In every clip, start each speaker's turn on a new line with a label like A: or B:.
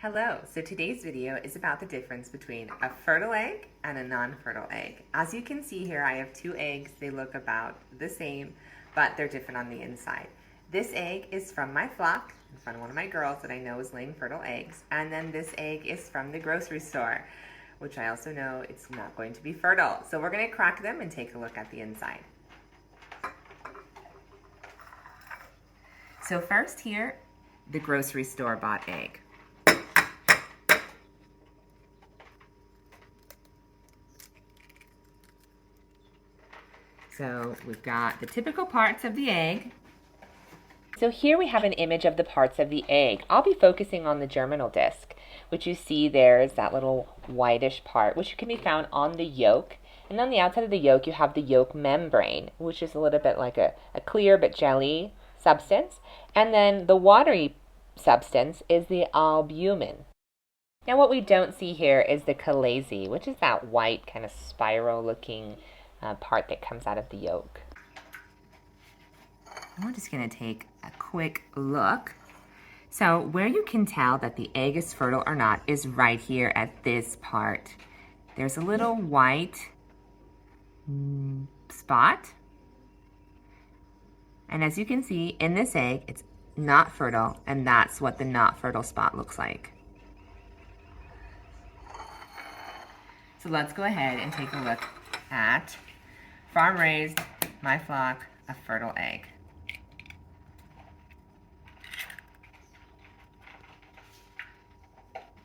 A: Hello, so today's video is about the difference between a fertile egg and a non-fertile egg. As you can see here, I have two eggs. They look about the same, but they're different on the inside. This egg is from my flock, from one of my girls that I know is laying fertile eggs, and then this egg is from the grocery store, which I also know it's not going to be fertile. So we're going to crack them and take a look at the inside. So first here, the grocery store bought egg. So we've got the typical parts of the egg. So here we have an image of the parts of the egg. I'll be focusing on the germinal disc, which you see there is that little whitish part, which can be found on the yolk. And on the outside of the yolk, you have the yolk membrane, which is a little bit like a clear but jelly substance. And then the watery substance is the albumin. Now what we don't see here is the chalazi, which is that white kind of spiral looking part that comes out of the yolk. We're just going to take a quick look. So where you can tell that the egg is fertile or not is right here at this part. There's a little white spot. And as you can see in this egg, it's not fertile, and that's what the not fertile spot looks like. So let's go ahead and take a look at farm raised, my flock, a fertile egg.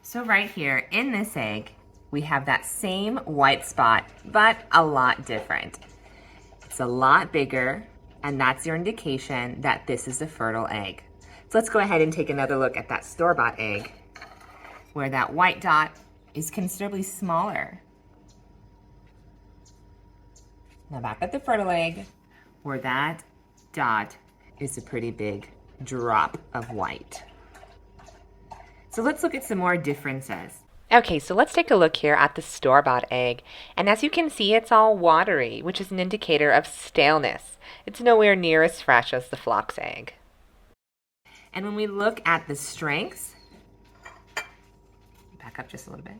A: So right here in this egg, we have that same white spot, but a lot different. It's a lot bigger, and that's your indication that this is a fertile egg. So let's go ahead and take another look at that store-bought egg, where that white dot is considerably smaller. Now back at the fertile egg, where that dot is a pretty big drop of white. So let's look at some more differences. Okay, so let's take a look here at the store-bought egg. And as you can see, it's all watery, which is an indicator of staleness. It's nowhere near as fresh as the flock's egg. And when we look at the strengths, back up just a little bit.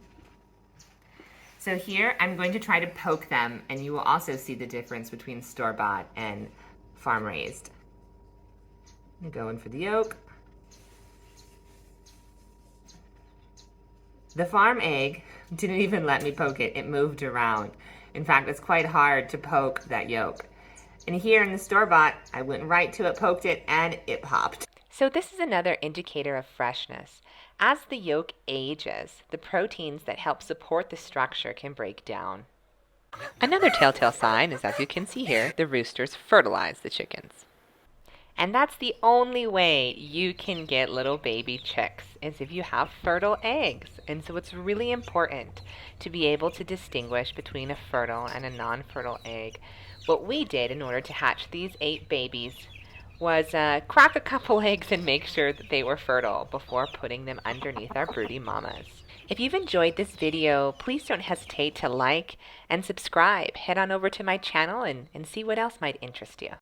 A: So here, I'm going to try to poke them, and you will also see the difference between store-bought and farm-raised. I'm going for the yolk. The farm egg didn't even let me poke it. It moved around. In fact, it's quite hard to poke that yolk. And here in the store-bought, I went right to it, poked it, and it popped. So this is another indicator of freshness. As the yolk ages, the proteins that help support the structure can break down. Another telltale sign is, as you can see here, the roosters fertilize the chickens. And that's the only way you can get little baby chicks, is if you have fertile eggs. And so it's really important to be able to distinguish between a fertile and a non-fertile egg. What we did in order to hatch these 8 babies was crack a couple eggs and make sure that they were fertile before putting them underneath our broody mamas. If you've enjoyed this video, please don't hesitate to like and subscribe. Head on over to my channel and see what else might interest you.